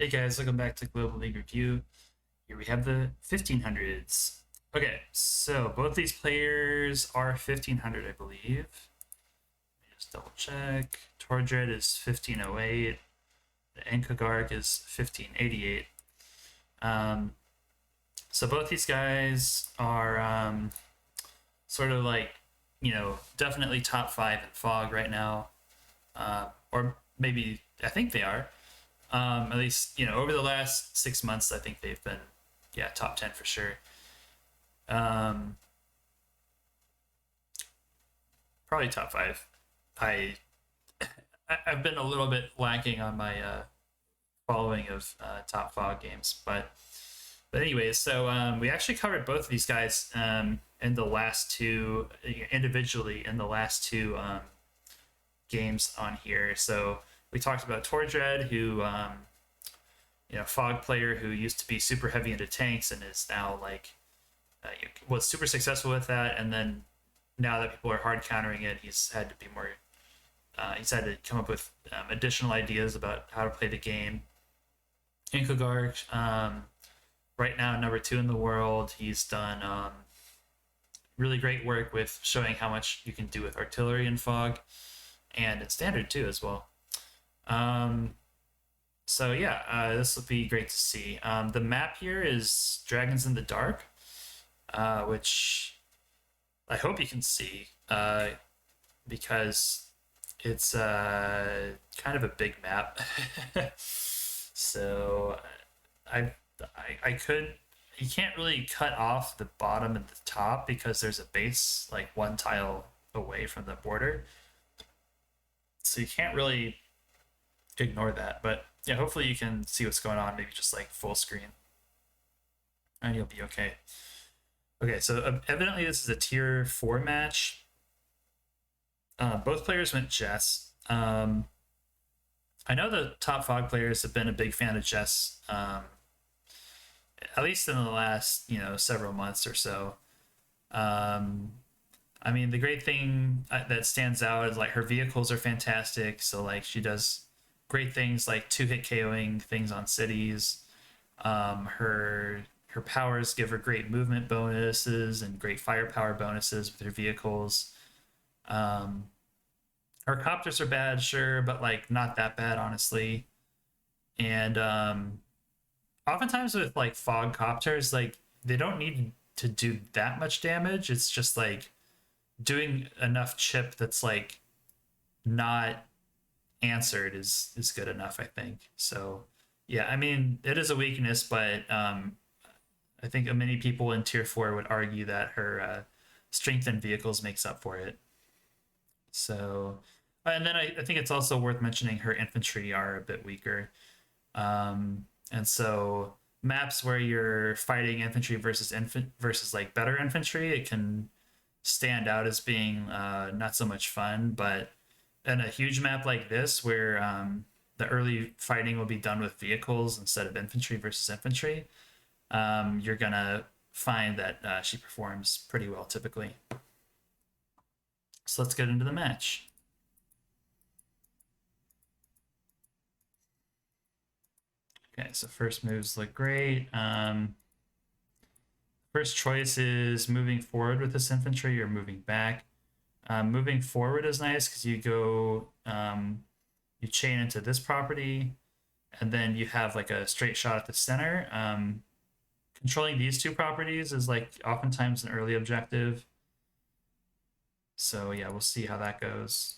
Hey guys, welcome back to Global League Review. Here we have the 1500s. Okay, so both these players are 1500, I believe. Let me just double check. Tordred is 1508. The Enkagark is 1588. Um, so both these guys are sort of like, definitely top 5 in Fog right now. Or maybe, I think they are. At least, over the last 6 months, I think they've been, yeah, top 10 for sure. Um, Probably top 5. I I've been a little bit lacking on my following of top fog games, but anyways, so we actually covered both of these guys in the last two individually in the last two games on here. So we talked about Tordred, who fog player who used to be super heavy into tanks and is now like was super successful with that, and then now that people are hard countering it, he's had to be more. He's had to come up with additional ideas about how to play the game. Inkogark, right now number 2 in the world. He's done really great work with showing how much you can do with artillery and fog, and in standard too as well. So yeah, this will be great to see. The map here is Dragons in the Dark, which I hope you can see because it's kind of a big map. So I, I could. You can't really cut off the bottom and the top because there's a base like one tile away from the border. So you can't really ignore that. But yeah, hopefully you can see what's going on. Maybe just like full screen, and you'll be okay. Okay, so evidently this is a tier 4 match. Both players went Jess. I know the top fog players have been a big fan of Jess, at least in the last several months or so. I mean, the great thing that stands out is like her vehicles are fantastic. So like she does great things like 2-hit KOing things on cities. Her powers give her great movement bonuses and great firepower bonuses with her vehicles. Um, her copters are bad, sure, but like not that bad, honestly. And oftentimes with like fog copters, like they don't need to do that much damage. It's just like doing enough chip that's like not answered is good enough, I think. So yeah, I mean it is a weakness, but I think many people in tier 4 would argue that her strength in vehicles makes up for it. So, and then I think it's also worth mentioning her infantry are a bit weaker. And so maps where you're fighting infantry versus like better infantry, it can stand out as being not so much fun. But in a huge map like this, where the early fighting will be done with vehicles instead of infantry versus infantry, you're gonna find that she performs pretty well typically. So let's get into the match. Okay, so first moves look great. First choice is moving forward with this infantry or moving back. Moving forward is nice because you go, you chain into this property, and then you have like a straight shot at the center. Controlling these two properties is like oftentimes an early objective. So yeah, we'll see how that goes.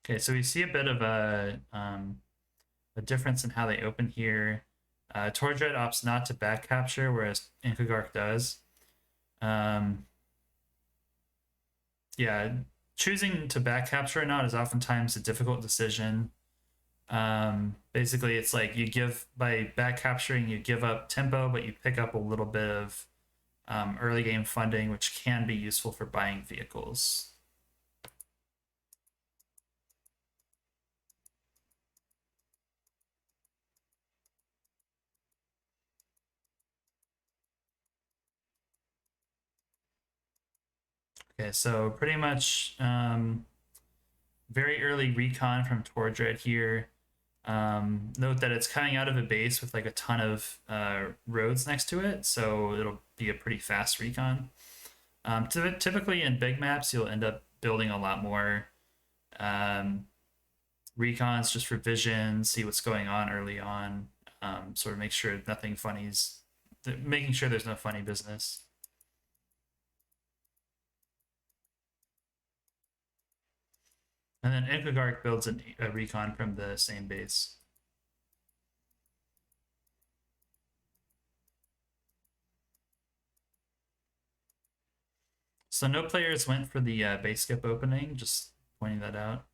Okay, so we see a bit of a difference in how they open here. Tordred opts not to back capture, whereas Inkagark does. Yeah, choosing to back capture or not is oftentimes a difficult decision. Basically, it's like you give by back capturing, you give up tempo, but you pick up a little bit of early game funding, which can be useful for buying vehicles. Okay, so pretty much Very early recon from Tordred here. Note that it's coming out of a base with like a ton of roads next to it, so it'll be a pretty fast recon. Typically in big maps, you'll end up building a lot more um, recons just for vision, see what's going on early on, sort of make sure nothing funny's, making sure there's no funny business. And then Inkagark builds a recon from the same base. So no players went for the base skip opening, just pointing that out.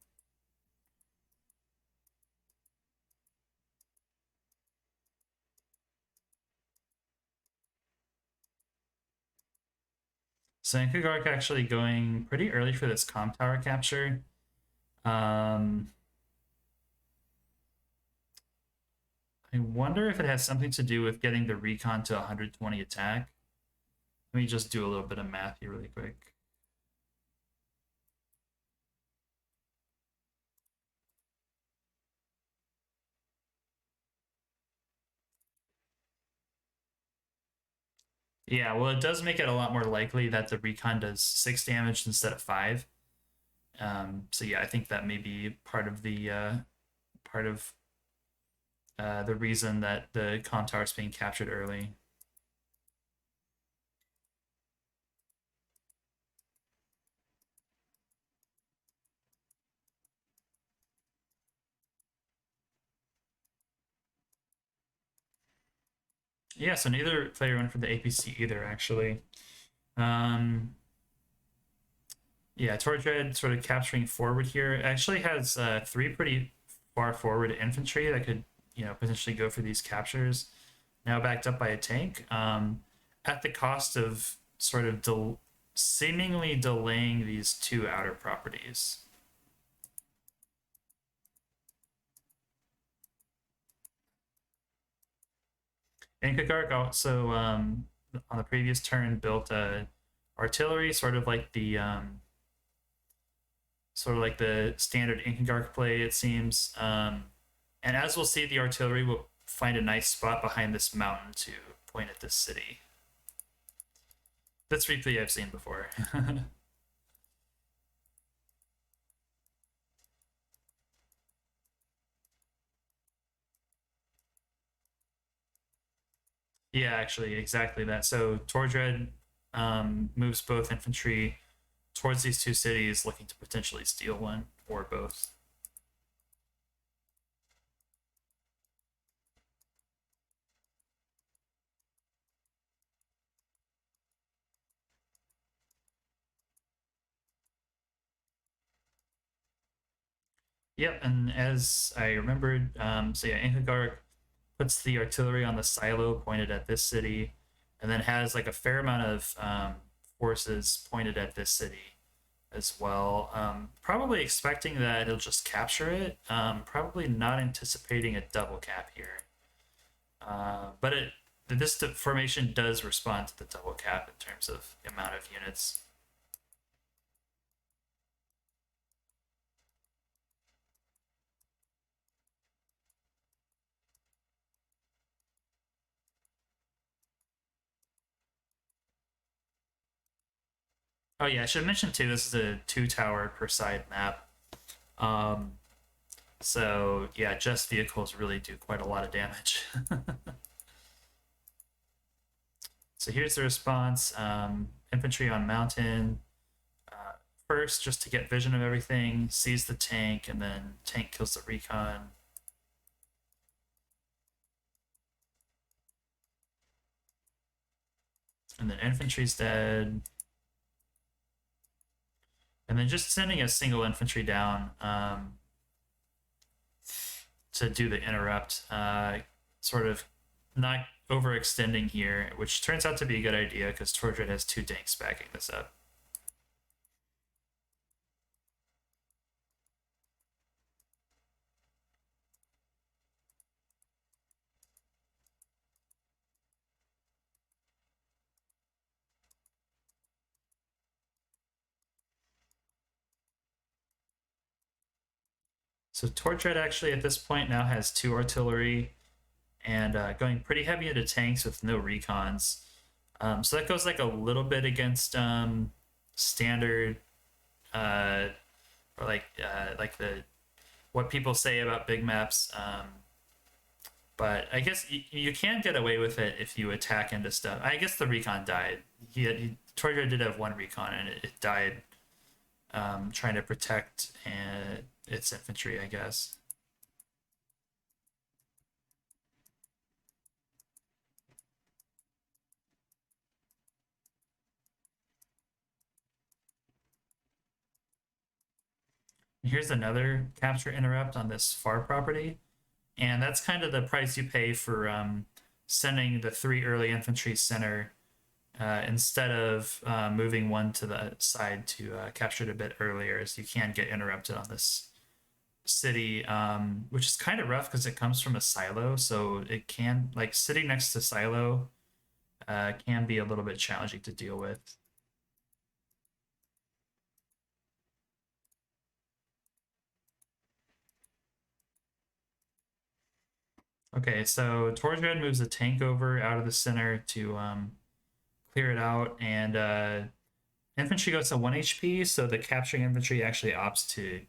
So Inkagark actually going pretty early for this comp tower capture. Um, I wonder if it has something to do with getting the recon to 120 attack. Let me just do a little bit of math here really quick. Yeah, well, it does make it a lot more likely that the recon does 6 damage instead of 5. So yeah, I think that may be part of the reason that the comp tower is being captured early. Yeah, so neither player went for the APC either, actually. Um, yeah, Tordred sort of capturing forward here. It actually has 3 pretty far forward infantry that could, potentially go for these captures. Now backed up by a tank, at the cost of sort of seemingly delaying these 2 outer properties. And Kagark also, on the previous turn, built artillery, sort of like the standard Inkagark play, it seems. And as we'll see, the artillery will find a nice spot behind this mountain to point at this city. That's replay I've seen before. Yeah, actually, exactly that. So Tordred moves both infantry towards these 2 cities, looking to potentially steal one or both. Yep, and as I remembered, so yeah, Inkagark puts the artillery on the silo pointed at this city, and then has like a fair amount of forces pointed at this city as well. Probably expecting that he'll just capture it. Probably not anticipating a double cap here. But this formation does respond to the double cap in terms of amount of units. Oh yeah, I should mention too. This is a 2 tower per side map. Um, so yeah, just vehicles really do quite a lot of damage. So here's the response. Infantry on mountain. First, just to get vision of everything, sees the tank, and then tank kills the recon. And then infantry's dead. And then just sending a single infantry down to do the interrupt. Sort of not overextending here, which turns out to be a good idea because Tordred has 2 tanks backing this up. So Torch Red actually at this point now has 2 artillery and going pretty heavy into tanks with no recons. So that goes like a little bit against standard uh, or like the what people say about big maps. But I guess you can get away with it if you attack into stuff. I guess the recon died. Torch Red did have 1 recon and it died trying to protect its infantry, I guess. Here's another capture interrupt on this far property, and that's kind of the price you pay for sending the 3 early infantry center instead of moving 1 to the side to capture it a bit earlier, as you can get interrupted on this city, which is kind of rough because it comes from a silo, so it can, like, sitting next to silo can be a little bit challenging to deal with. Okay, so Torch Red moves a tank over out of the center to clear it out, and infantry goes to 1 HP, so the capturing infantry actually opts to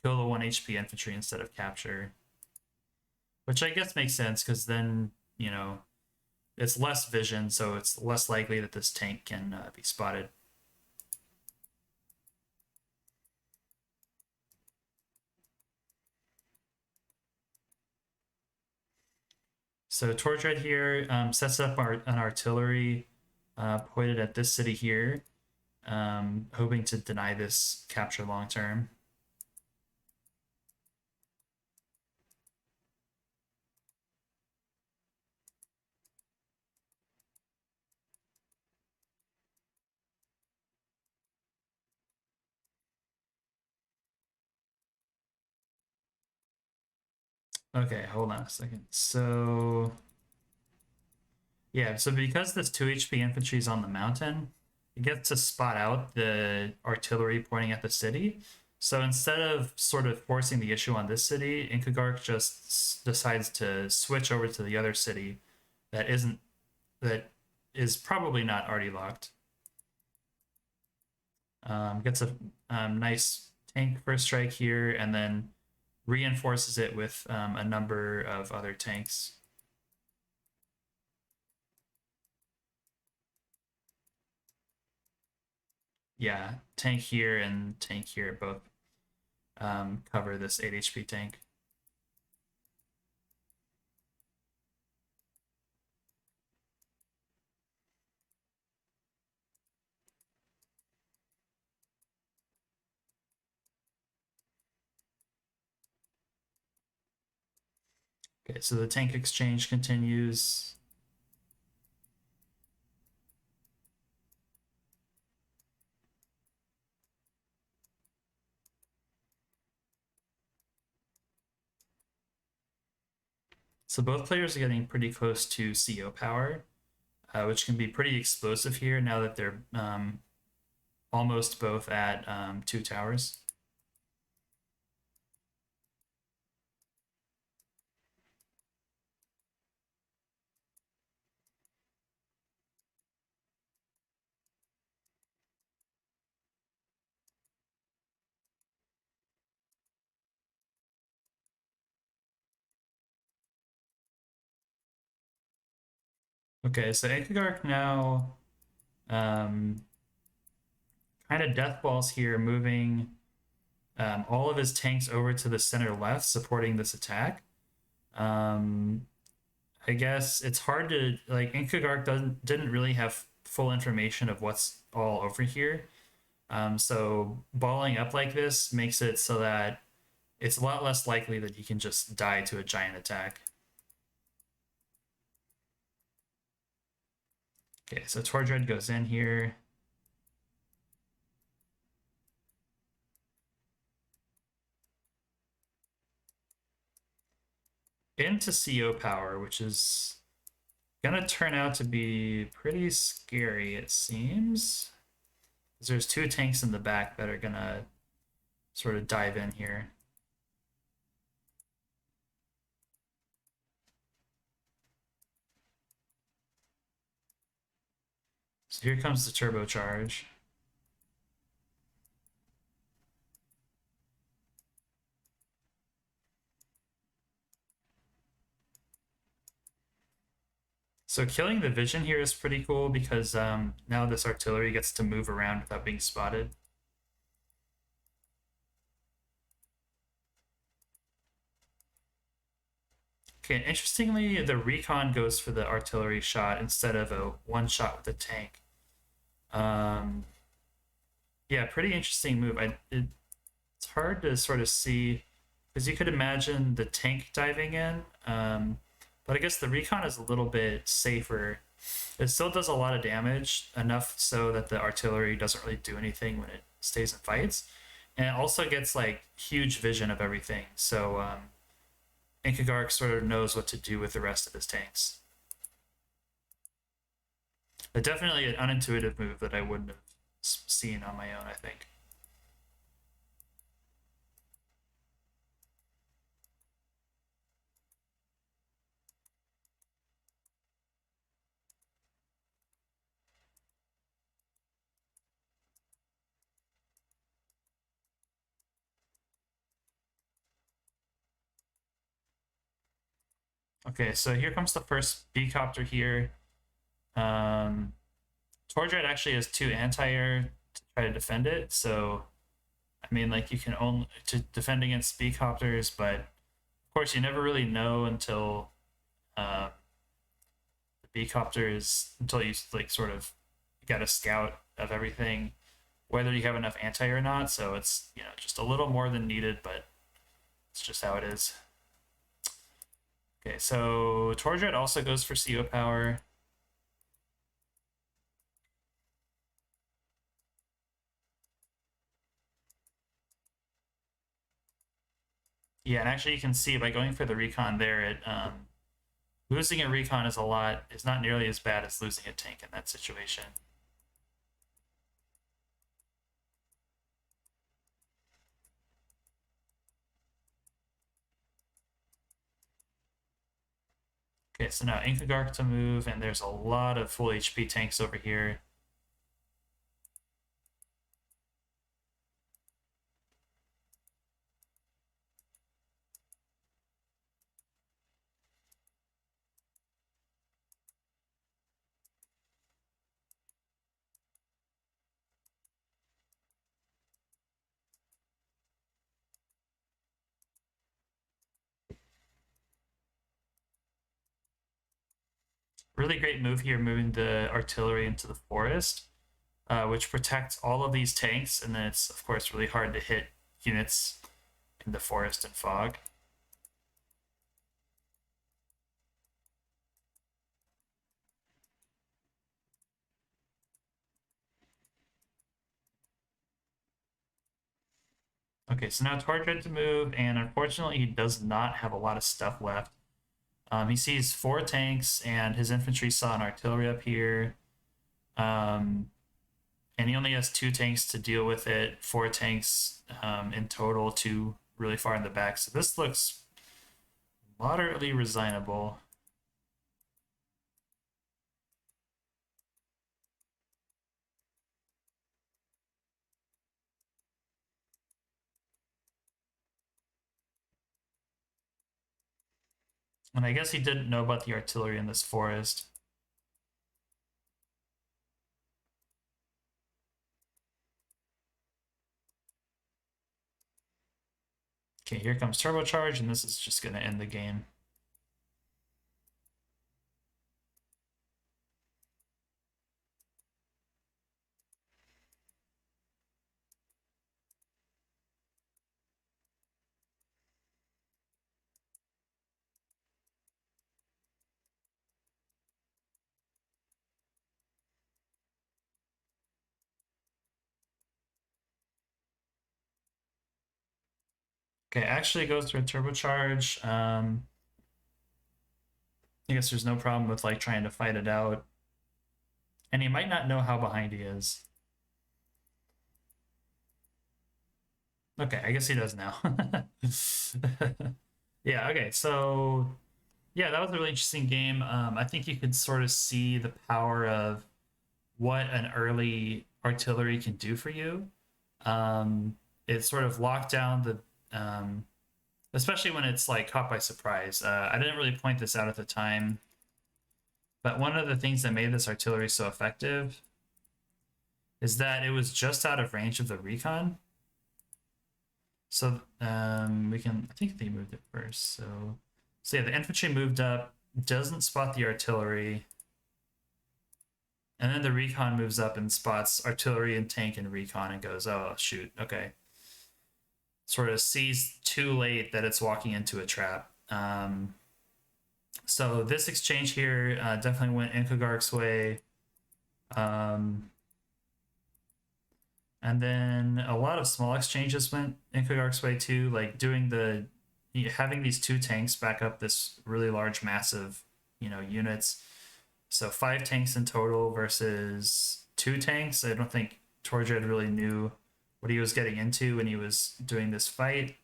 kill the 1 HP infantry instead of capture, which I guess makes sense because then, it's less vision, so it's less likely that this tank can be spotted. So Torch Red here sets up an artillery pointed at this city here, hoping to deny this capture long term. Okay, hold on a second. So yeah, so because this 2 HP infantry is on the mountain, it gets to spot out the artillery pointing at the city. So instead of sort of forcing the issue on this city, Inkagark just decides to switch over to the other city that isn't that is probably not already locked. Gets a nice tank first strike here, and then reinforces it with a number of other tanks. Yeah, tank here and tank here both cover this 8 HP tank. Okay, so the tank exchange continues. So both players are getting pretty close to CO power, which can be pretty explosive here now that they're almost both at 2 towers. Okay, so Ekagark now um, kind of death balls here, moving all of his tanks over to the center left, supporting this attack. I guess it's hard to, like, Inkagark didn't really have full information of what's all over here. So balling up like this makes it so that it's a lot less likely that you can just die to a giant attack. Okay, so Tordred goes in here. Into CO power, which is gonna turn out to be pretty scary, it seems. Because there's 2 tanks in the back that are gonna sort of dive in here. So here comes the turbocharge. So killing the vision here is pretty cool because now this artillery gets to move around without being spotted. Okay, interestingly, the recon goes for the artillery shot instead of a one shot with the tank. Um, yeah, pretty interesting move. It's hard to sort of see because you could imagine the tank diving in, but I guess the recon is a little bit safer. It still does a lot of damage, enough so that the artillery doesn't really do anything when it stays in fights, and it also gets like huge vision of everything. So Inkagark sort of knows what to do with the rest of his tanks. But definitely an unintuitive move that I wouldn't have seen on my own, I think. Okay, so here comes the first B copter here. Um, Tordred actually has two anti-air to try to defend it, so I mean, like you can only to defend against B copters, but of course you never really know until uh, the B copter is until you like sort of get a scout of everything, whether you have enough anti-air or not. So it's just a little more than needed, but it's just how it is. Okay, so Tordred also goes for CO power. Yeah, and actually you can see by going for the recon there, it losing a recon is not nearly as bad as losing a tank in that situation. Okay, so now Inkagark to move, and there's a lot of full HP tanks over here. Really great move here, moving the artillery into the forest, which protects all of these tanks, and then it's, of course, really hard to hit units in the forest and fog. Okay, so now Tordred to move, and unfortunately he does not have a lot of stuff left. He sees four tanks, and his infantry saw an artillery up here. And he only has two tanks to deal with it, four tanks in total, two really far in the back. So this looks moderately resignable. And I guess he didn't know about the artillery in this forest. Okay, here comes turbocharge, and this is just going to end the game. Okay, actually goes through a turbocharge. I guess there's no problem with like trying to fight it out. And he might not know how behind he is. Okay, I guess he does now. Yeah, okay, so yeah, that was a really interesting game. I think you could sort of see the power of what an early artillery can do for you. It sort of locked down especially when it's like caught by surprise. I didn't really point this out at the time, but one of the things that made this artillery so effective is that it was just out of range of the recon. So we can, I think they moved it first. So yeah, the infantry moved up, doesn't spot the artillery. And then the recon moves up and spots artillery and tank and recon and goes, oh, shoot, okay. Sort of sees too late that it's walking into a trap. So this exchange here definitely went Inkagark's way. And then a lot of small exchanges went Inkagark's way too, like having these two tanks back up this really large, massive, units. So 5 tanks in total versus 2 tanks. I don't think Tordred really knew what he was getting into when he was doing this fight,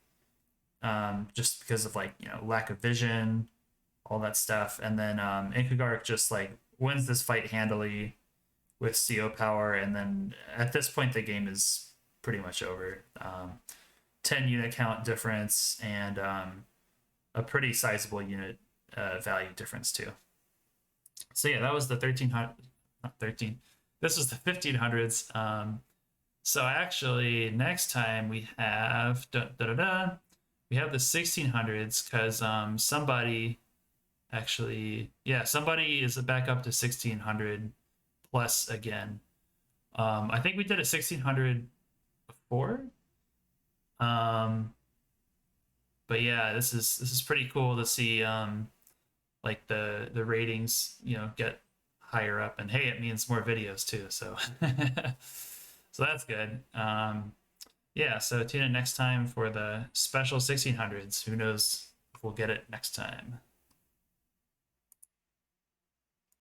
just because of lack of vision, all that stuff. And then Inkagark just wins this fight handily with CO power, and then at this point the game is pretty much over. 10 unit count difference and a pretty sizable unit value difference too. So yeah, that was the 1300, not 13. This was the 1500s. So actually, next time we have we have the 1600s because somebody is back up to 1600 plus again. I think we did a 1600 before. But yeah, this is pretty cool to see like the ratings get higher up, and hey, it means more videos too, so so that's good. Yeah, so tune in next time for the special 1600s. Who knows if we'll get it next time.